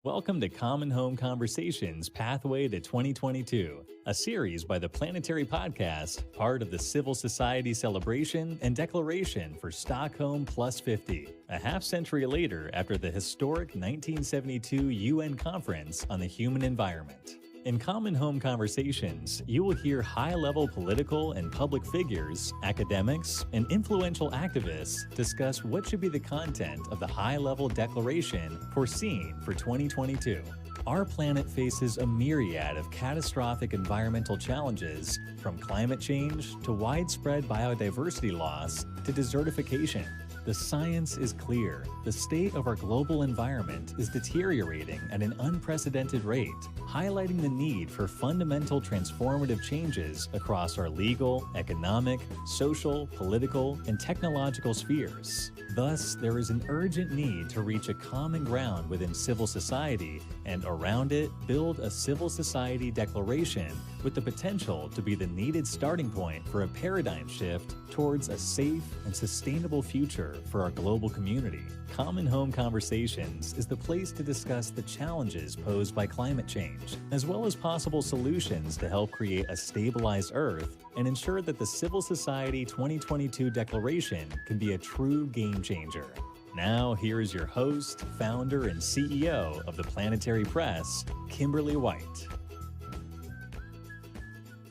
Welcome to Common Home Conversations Pathway to 2022, a series by the Planetary Podcast, part of the Civil Society Celebration and Declaration for Stockholm Plus 50, a half-century later after the historic 1972 UN Conference on the Human Environment. In Common Home Conversations, you will hear high-level political and public figures, academics, and influential activists discuss what should be the content of the high-level declaration foreseen for 2022. Our planet faces a myriad of catastrophic environmental challenges, from climate change to widespread biodiversity loss to desertification. The science is clear. The state of our global environment is deteriorating at an unprecedented rate, highlighting the need for fundamental transformative changes across our legal, economic, social, political, and technological spheres. Thus, there is an urgent need to reach a common ground within civil society and around it build a civil society declaration with the potential to be the needed starting point for a paradigm shift towards a safe and sustainable future for our global community. Common Home Conversations is the place to discuss the challenges posed by climate change, as well as possible solutions to help create a stabilized Earth and ensure that the Civil Society 2022 Declaration can be a true game changer. Now, here is your host, founder, and CEO of the Planetary Press, Kimberly White.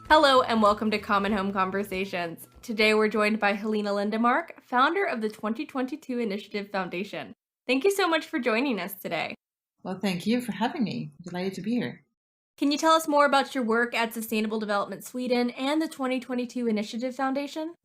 Hello and welcome to Common Home Conversations. Today we're joined by Helena Lindemark, founder of the 2022 Initiative Foundation. Thank you so much for joining us today. Well, thank you for having me. Delighted to be here. Can you tell us more about your work at Sustainable Development Sweden and the 2022 Initiative Foundation?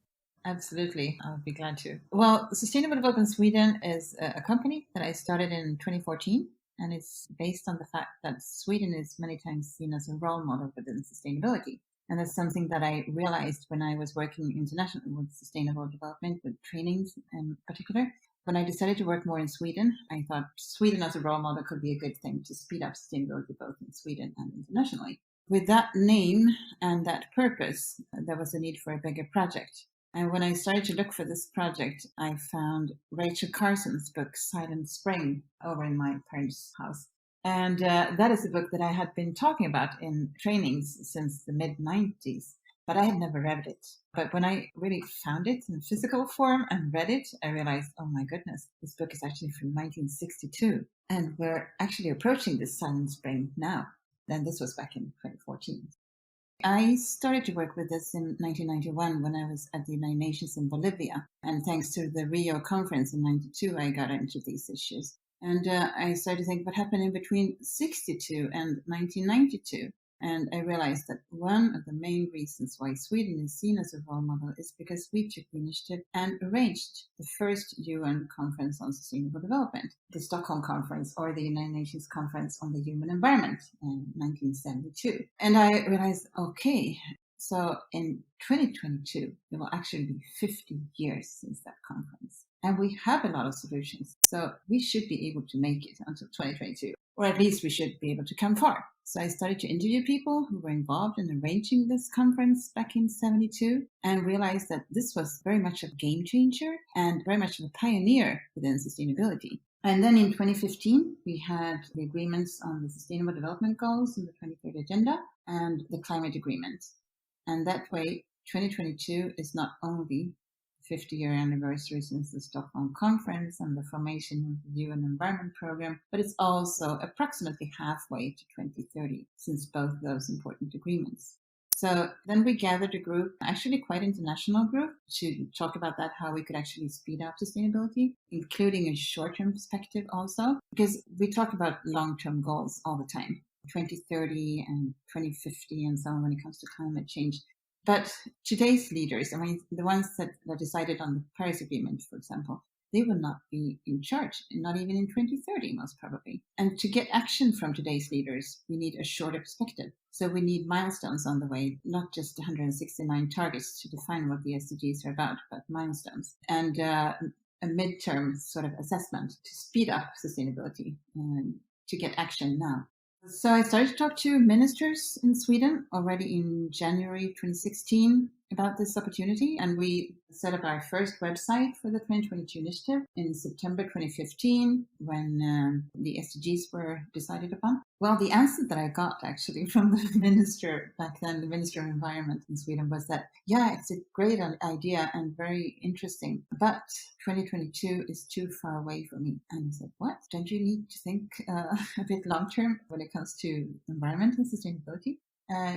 Absolutely. I'll be glad to. Well, Sustainable Development Sweden is a company that I started in 2014, and it's based on the fact that Sweden is many times seen as a role model within sustainability. And that's something that I realized when I was working internationally with sustainable development, with trainings in particular. When I decided to work more in Sweden, I thought Sweden as a role model could be a good thing to speed up sustainability both in Sweden and internationally. With that name and that purpose, there was a need for a bigger project. And when I started to look for this project, I found Rachel Carson's book, Silent Spring, over in my parents' house. And that is a book that I had been talking about in trainings since the mid-90s, but I had never read it. But when I really found it in physical form and read it, I realized, oh my goodness, this book is actually from 1962. And we're actually approaching this Silent Spring now. Then this was back in 2014. I started to work with this in 1991 when I was at the United Nations in Bolivia. And thanks to the Rio Conference in 92, I got into these issues. And I started to think what happened in between 62 and 1992. And I realized that one of the main reasons why Sweden is seen as a role model is because we took the initiative and arranged the first UN conference on sustainable development, the Stockholm Conference, or the United Nations Conference on the Human Environment in 1972. And I realized, okay, so in 2022, it will actually be 50 years since that conference. And we have a lot of solutions. So we should be able to make it until 2022, or at least we should be able to come far. So I started to interview people who were involved in arranging this conference back in 72 and realized that this was very much a game changer and very much of a pioneer within sustainability. And then in 2015, we had the agreements on the Sustainable Development Goals in the 2030 Agenda and the Climate Agreement. And that way, 2022 is not only 50-year anniversary since the Stockholm Conference and the formation of the UN Environment Program, but it's also approximately halfway to 2030 since both those important agreements. So then we gathered a group, actually quite international group, to talk about that, how we could actually speed up sustainability, including a short-term perspective also, because we talk about long-term goals all the time, 2030 and 2050 and so on when it comes to climate change. But today's leaders, I mean, the ones that decided on the Paris Agreement, for example, they will not be in charge, not even in 2030, most probably. And to get action from today's leaders, we need a shorter perspective. So we need milestones on the way, not just 169 targets to define what the SDGs are about, but milestones. And a midterm sort of assessment to speed up sustainability and to get action now. So I started to talk to ministers in Sweden already in January 2016 about this opportunity. And we set up our first website for the 2022 initiative in September 2015 when the SDGs were decided upon. Well, the answer that I got actually from the minister back then, the Minister of Environment in Sweden, was that, yeah, it's a great idea and very interesting, but 2022 is too far away for me. And I said, what? Don't you need to think a bit long term when it comes to environment and sustainability?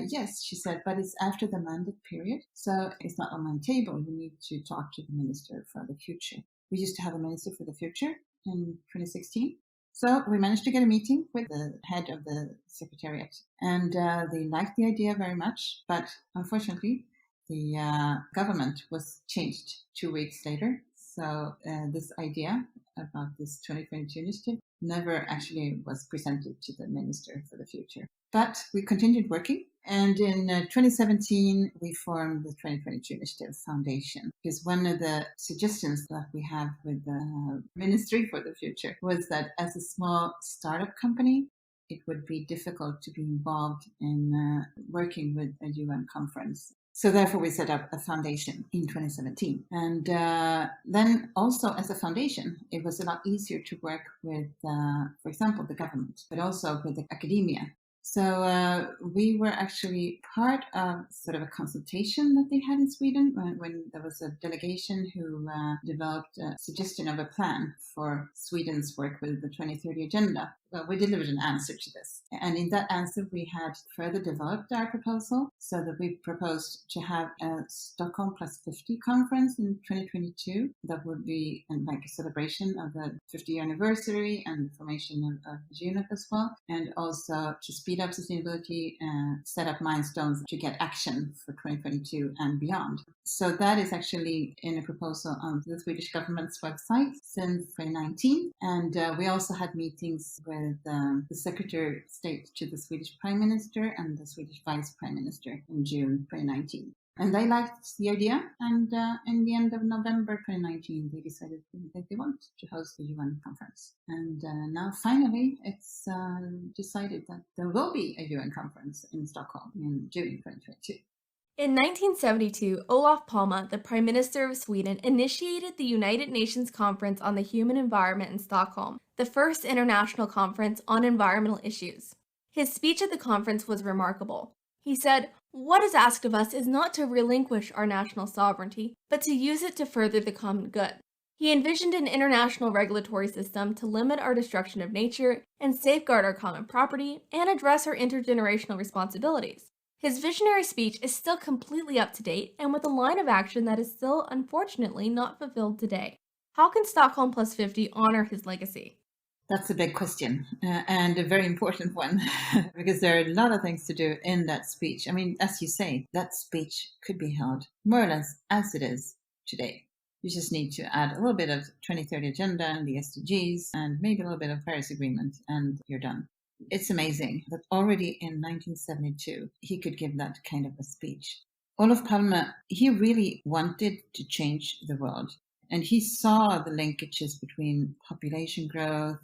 Yes, she said, but it's after the mandate period, so it's not on my table. You need to talk to the Minister for the Future. We used to have a Minister for the Future in 2016. So we managed to get a meeting with the head of the Secretariat, and they liked the idea very much, but unfortunately, the government was changed 2 weeks later. So this idea about this 2022 initiative never actually was presented to the Minister for the Future. But we continued working, and in 2017 we formed the 2022 Initiative Foundation, because one of the suggestions that we have with the Ministry for the Future was that as a small startup company, it would be difficult to be involved in working with a UN conference. So therefore we set up a foundation in 2017. And then also as a foundation, it was a lot easier to work with, for example, the government, but also with the academia. So we were actually part of sort of a consultation that they had in Sweden when there was a delegation who developed a suggestion of a plan for Sweden's work with the 2030 agenda. Well, we delivered an answer to this. And in that answer, we had further developed our proposal so that we proposed to have a Stockholm Plus 50 conference in 2022 that would be like a celebration of the 50th anniversary and the formation of UNEP as well, and also to speed up sustainability and set up milestones to get action for 2022 and beyond. So that is actually in a proposal on the Swedish government's website since 2019. And we also had meetings with the Secretary of State to the Swedish Prime Minister and the Swedish Vice Prime Minister in June 2019. And they liked the idea, and in the end of November 2019, they decided that they want to host the UN conference. And now finally, it's decided that there will be a UN conference in Stockholm in June 2022. In 1972, Olof Palme, the Prime Minister of Sweden, initiated the United Nations Conference on the Human Environment in Stockholm, the first international conference on environmental issues. His speech at the conference was remarkable. He said, "What is asked of us is not to relinquish our national sovereignty, but to use it to further the common good." He envisioned an international regulatory system to limit our destruction of nature and safeguard our common property and address our intergenerational responsibilities. His visionary speech is still completely up to date and with a line of action that is still, unfortunately, not fulfilled today. How can Stockholm Plus 50 honor his legacy? That's a big question and a very important one because there are a lot of things to do in that speech. I mean, as you say, that speech could be held more or less as it is today. You just need to add a little bit of 2030 agenda and the SDGs and maybe a little bit of Paris Agreement and you're done. It's amazing that already in 1972, he could give that kind of a speech. Olof Palme, he really wanted to change the world. And he saw the linkages between population growth,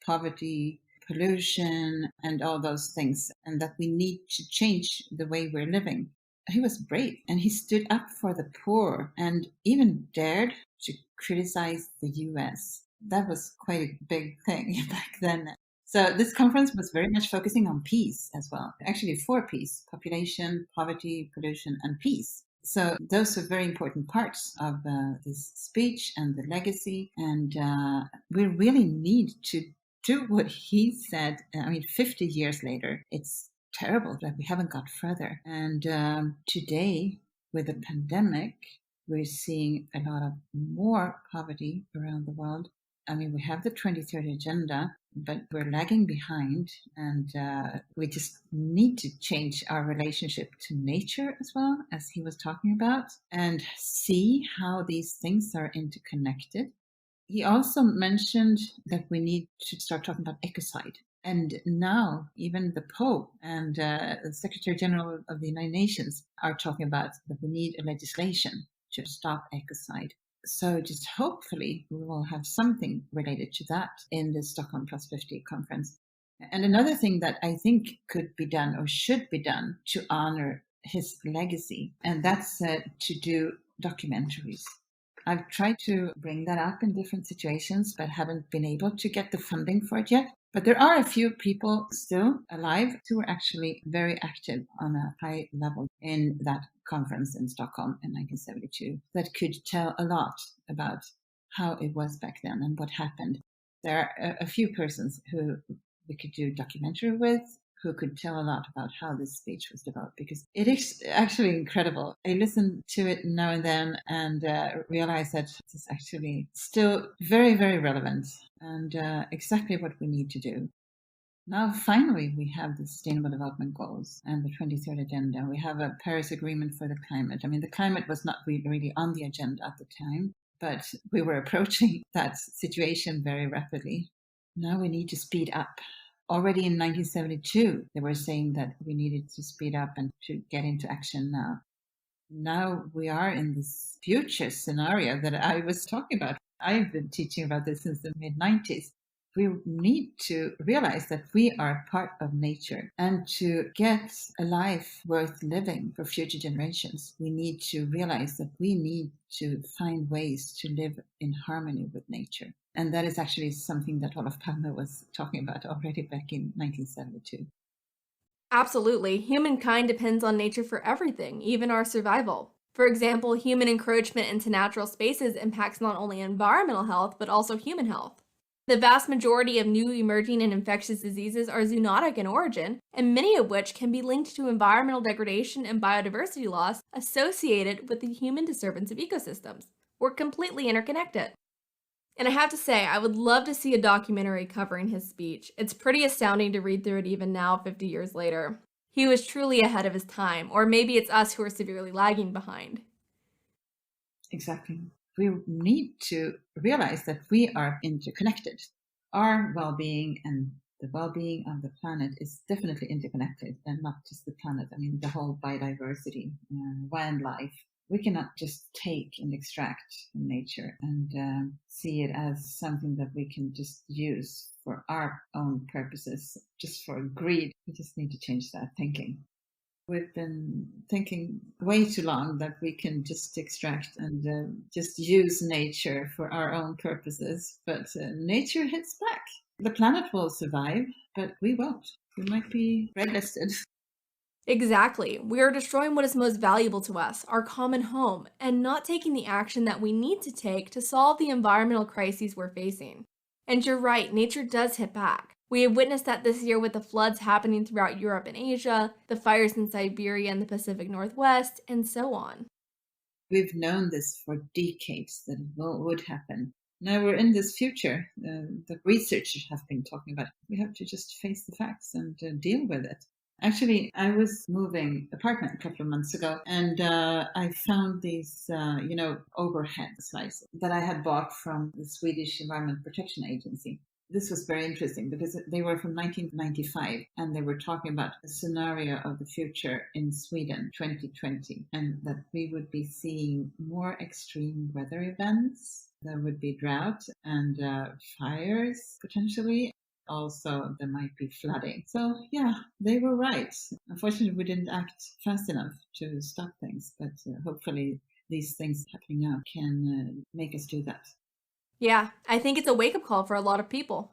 poverty, pollution, and all those things, and that we need to change the way we're living. He was brave, and he stood up for the poor and even dared to criticize the US. That was quite a big thing back then. So this conference was very much focusing on peace as well. Actually, 4 P's: population, poverty, pollution, and peace. So those are very important parts of this speech and the legacy. And we really need to do what he said. I mean, 50 years later, it's terrible that we haven't got further. And today, with the pandemic, we're seeing a lot of more poverty around the world. I mean, we have the 2030 agenda, but we're lagging behind, and we just need to change our relationship to nature as well, as he was talking about, and see how these things are interconnected. He also mentioned that we need to start talking about ecocide. And now even the Pope and the Secretary General of the United Nations are talking about that we need a legislation to stop ecocide. So just hopefully we will have something related to that in the Stockholm Plus 50 conference. And another thing that I think could be done or should be done to honor his legacy, and that's to do documentaries. I've tried to bring that up in different situations, but haven't been able to get the funding for it yet. But there are a few people still alive who were actually very active on a high level in that conference in Stockholm in 1972 that could tell a lot about how it was back then and what happened. There are a few persons who we could do a documentary with, who could tell a lot about how this speech was developed, because it is actually incredible. I listen to it now and then and realize that it's actually still very, very relevant and exactly what we need to do. Now, finally, we have the Sustainable Development Goals and the 23rd Agenda. We have a Paris Agreement for the climate. I mean, the climate was not really on the agenda at the time, but we were approaching that situation very rapidly. Now we need to speed up. Already in 1972, they were saying that we needed to speed up and to get into action now. Now we are in this future scenario that I was talking about. I've been teaching about this since the mid-90s. We need to realize that we are part of nature, and to get a life worth living for future generations, we need to realize that we need to find ways to live in harmony with nature. And that is actually something that Olof Palme was talking about already back in 1972. Absolutely. Humankind depends on nature for everything, even our survival. For example, human encroachment into natural spaces impacts not only environmental health, but also human health. The vast majority of new emerging and infectious diseases are zoonotic in origin, and many of which can be linked to environmental degradation and biodiversity loss associated with the human disturbance of ecosystems. We're completely interconnected. And I have to say, I would love to see a documentary covering his speech. It's pretty astounding to read through it even now, 50 years later. He was truly ahead of his time, or maybe it's us who are severely lagging behind. Exactly. We need to realize that we are interconnected. Our well-being and the well-being of the planet is definitely interconnected, and not just the planet. I mean, the whole biodiversity, wildlife. We cannot just take and extract from nature and see it as something that we can just use for our own purposes, just for greed. We just need to change that thinking. We've been thinking way too long that we can just extract and just use nature for our own purposes, but nature hits back. The planet will survive, but we won't. We might be red listed. Exactly. We are destroying what is most valuable to us, our common home, and not taking the action that we need to take to solve the environmental crises we're facing. And you're right, nature does hit back. We have witnessed that this year with the floods happening throughout Europe and Asia, the fires in Siberia and the Pacific Northwest, and so on. We've known this for decades that it would happen. Now we're in this future. The researchers have been talking about it. We have to just face the facts and deal with it. Actually, I was moving apartment a couple of months ago, and I found these, overhead slides that I had bought from the Swedish Environment Protection Agency. This was very interesting because they were from 1995, and they were talking about a scenario of the future in Sweden, 2020, and that we would be seeing more extreme weather events. There would be drought and fires potentially. Also, there might be flooding. So, yeah, they were right. Unfortunately, we didn't act fast enough to stop things, but hopefully these things happening now can make us do that. Yeah, I think it's a wake-up call for a lot of people.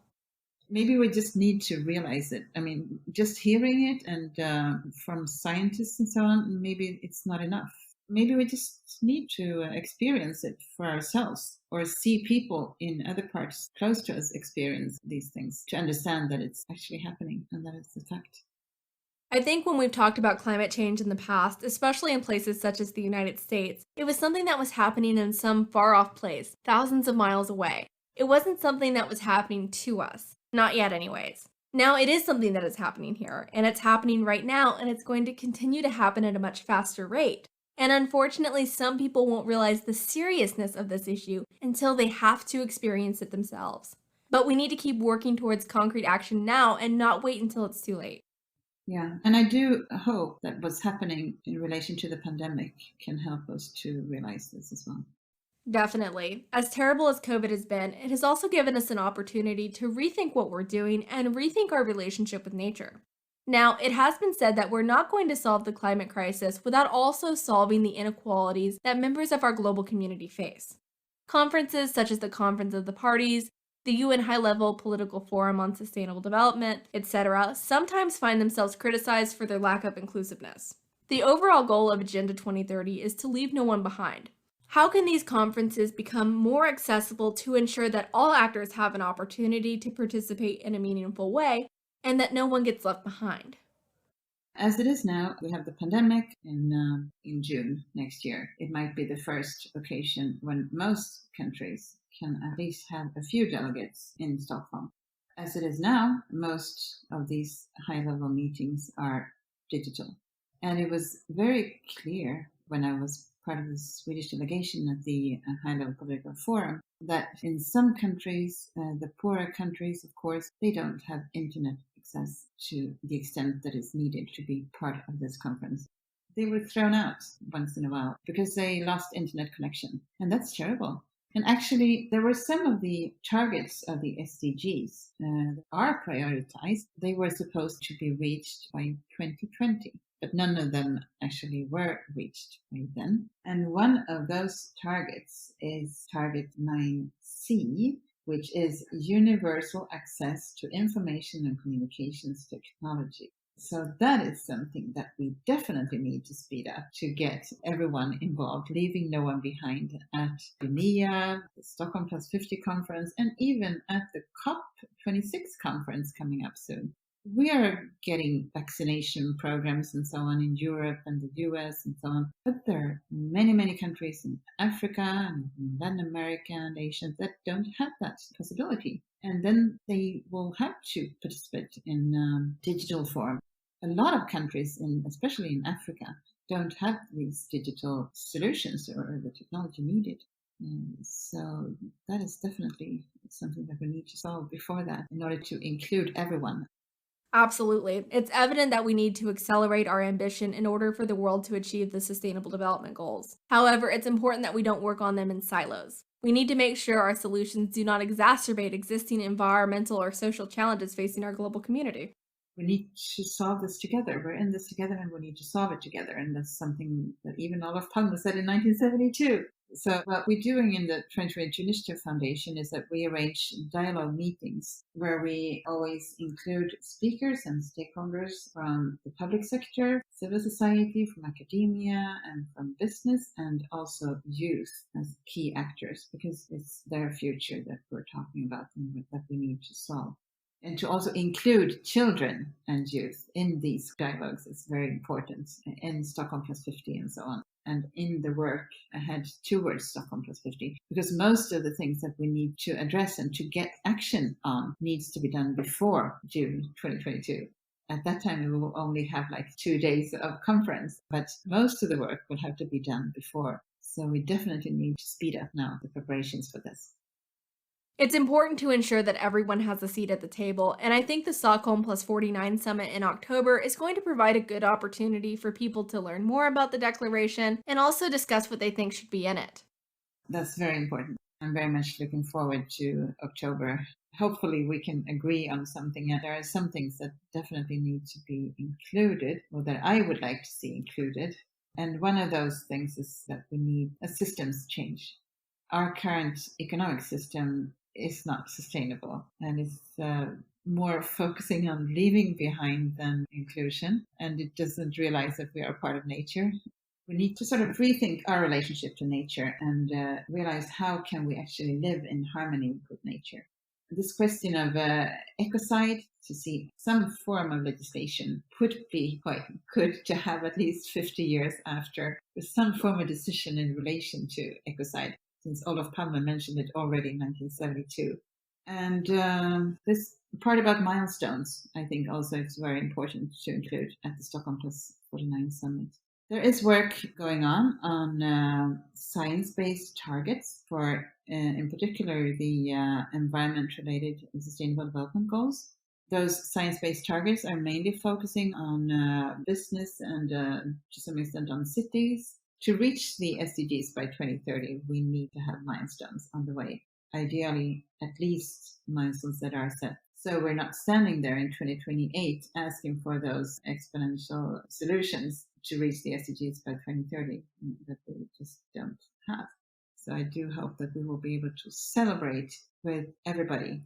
Maybe we just need to realize it. I mean, just hearing it and from scientists and so on, maybe it's not enough. Maybe we just need to experience it for ourselves, or see people in other parts close to us experience these things to understand that it's actually happening and that it's a fact. I think when we've talked about climate change in the past, especially in places such as the United States, it was something that was happening in some far-off place, thousands of miles away. It wasn't something that was happening to us. Not yet anyways. Now it is something that is happening here, and it's happening right now, and it's going to continue to happen at a much faster rate. And unfortunately, some people won't realize the seriousness of this issue until they have to experience it themselves. But we need to keep working towards concrete action now and not wait until it's too late. Yeah, and I do hope that what's happening in relation to the pandemic can help us to realize this as well. Definitely. As terrible as COVID has been, it has also given us an opportunity to rethink what we're doing and rethink our relationship with nature. Now, it has been said that we're not going to solve the climate crisis without also solving the inequalities that members of our global community face. Conferences such as the Conference of the Parties, the UN High-Level Political Forum on Sustainable Development, etc., sometimes find themselves criticized for their lack of inclusiveness. The overall goal of Agenda 2030 is to leave no one behind. How can these conferences become more accessible to ensure that all actors have an opportunity to participate in a meaningful way and that no one gets left behind? As it is now, we have the pandemic in June next year. It might be the first occasion when most countries can at least have a few delegates in Stockholm. As it is now, most of these high-level meetings are digital. And it was very clear when I was part of the Swedish delegation at the High-Level Political Forum that in some countries, the poorer countries, of course, they don't have internet access to the extent that is needed to be part of this conference. They were thrown out once in a while because they lost internet connection. And that's terrible. And actually, there were some of the targets of the SDGs that are prioritized. They were supposed to be reached by 2020, but none of them actually were reached by then. And one of those targets is target 9C, which is universal access to information and communications technology. So that is something that we definitely need to speed up to get everyone involved, leaving no one behind at the NIA, the Stockholm Plus 50 conference, and even at the COP26 conference coming up soon. We are getting vaccination programs and so on in Europe and the US and so on, but there are many, many countries in Africa and in Latin America and Asia that don't have that possibility. And then they will have to participate in digital form. A lot of countries, especially in Africa, don't have these digital solutions or the technology needed. So that is definitely something that we need to solve before that in order to include everyone. Absolutely. It's evident that we need to accelerate our ambition in order for the world to achieve the Sustainable Development Goals. However, it's important that we don't work on them in silos. We need to make sure our solutions do not exacerbate existing environmental or social challenges facing our global community. We need to solve this together. We're in this together and we need to solve it together. And that's something that even Olof Palme said in 1972. So what we're doing in the 2022 Initiative Foundation is that we arrange dialogue meetings where we always include speakers and stakeholders from the public sector, civil society, from academia, and from business, and also youth as key actors, because it's their future that we're talking about and that we need to solve. And to also include children and youth in these dialogues is very important in Stockholm Plus 50 and so on, and in the work ahead towards Stockholm Plus 50, because most of the things that we need to address and to get action on needs to be done before June 2022. At that time, we will only have like 2 days of conference, but most of the work will have to be done before. So we definitely need to speed up now the preparations for this. It's important to ensure that everyone has a seat at the table, and I think the Stockholm Plus 49 Summit in October is going to provide a good opportunity for people to learn more about the declaration and also discuss what they think should be in it. That's very important. I'm very much looking forward to October. Hopefully we can agree on something. And there are some things that definitely need to be included, or that I would like to see included. And one of those things is that we need a systems change. Our current economic system is not sustainable and is more focusing on leaving behind than inclusion, and it doesn't realize that we are part of nature. We need to sort of rethink our relationship to nature and realize how can we actually live in harmony with nature. This question of ecocide, to see some form of legislation would be quite good to have at least 50 years after some form of decision in relation to ecocide, since Olof Palme mentioned it already in 1972. And this part about milestones, I think also is very important to include at the Stockholm Plus 49 Summit. There is work going on science-based targets for, in particular, the environment-related and sustainable development goals. Those science-based targets are mainly focusing on business and to some extent on cities. To reach the SDGs by 2030, we need to have milestones on the way. Ideally, at least milestones that are set. So we're not standing there in 2028 asking for those exponential solutions to reach the SDGs by 2030 that we just don't have. So I do hope that we will be able to celebrate with everybody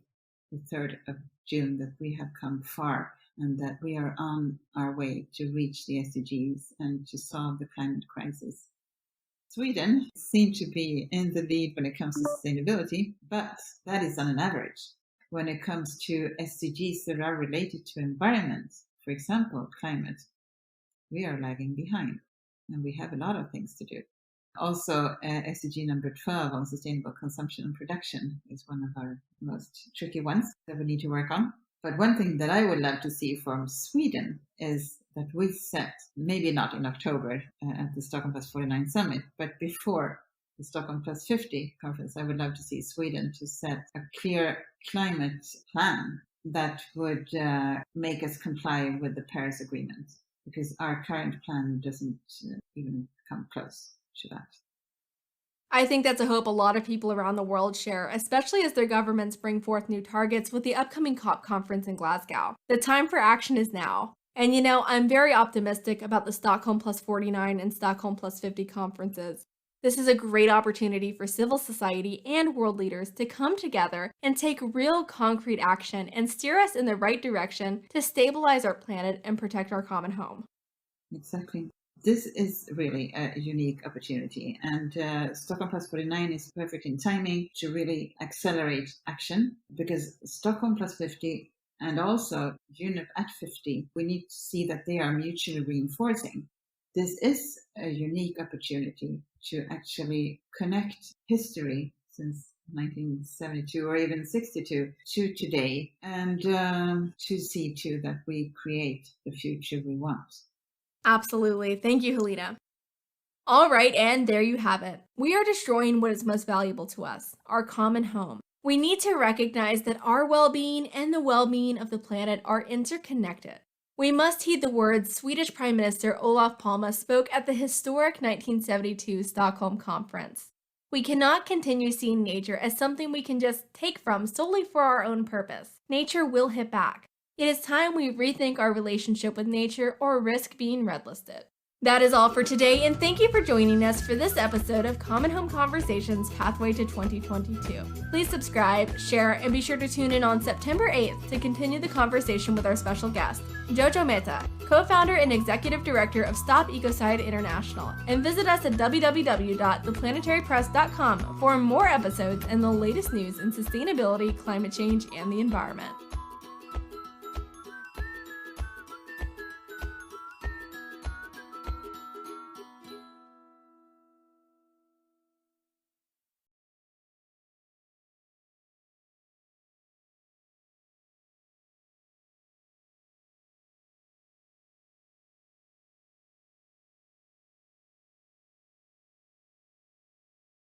the 3rd of June that we have come far and that we are on our way to reach the SDGs and to solve the climate crisis. Sweden seems to be in the lead when it comes to sustainability, but that is on an average. When it comes to SDGs that are related to environment, for example, climate, we are lagging behind and we have a lot of things to do. Also, SDG number 12 on sustainable consumption and production is one of our most tricky ones that we need to work on. But one thing that I would love to see from Sweden is that we set, maybe not in October at the Stockholm Plus 49 summit, but before the Stockholm Plus 50 conference, I would love to see Sweden to set a clear climate plan that would make us comply with the Paris Agreement, because our current plan doesn't even come close to that. I think that's a hope a lot of people around the world share, especially as their governments bring forth new targets with the upcoming COP conference in Glasgow. The time for action is now. And I'm very optimistic about the Stockholm Plus 49 and Stockholm Plus 50 conferences. This is a great opportunity for civil society and world leaders to come together and take real concrete action and steer us in the right direction to stabilize our planet and protect our common home. Exactly. This is really a unique opportunity, and Stockholm Plus 49 is perfect in timing to really accelerate action, because Stockholm Plus 50 and also UNEP at 50, we need to see that they are mutually reinforcing. This is a unique opportunity to actually connect history since 1972 or even 62 to today, and to see too that we create the future we want. Absolutely. Thank you, Helena. All right, and there you have it. We are destroying what is most valuable to us, our common home. We need to recognize that our well-being and the well-being of the planet are interconnected. We must heed the words Swedish Prime Minister Olof Palme spoke at the historic 1972 Stockholm Conference. We cannot continue seeing nature as something we can just take from solely for our own purpose. Nature will hit back. It is time we rethink our relationship with nature or risk being red-listed. That is all for today, and thank you for joining us for this episode of Common Home Conversations Pathway to 2022. Please subscribe, share, and be sure to tune in on September 8th to continue the conversation with our special guest, Jojo Mehta, co-founder and executive director of Stop Ecocide International, and visit us at www.theplanetarypress.com for more episodes and the latest news in sustainability, climate change, and the environment.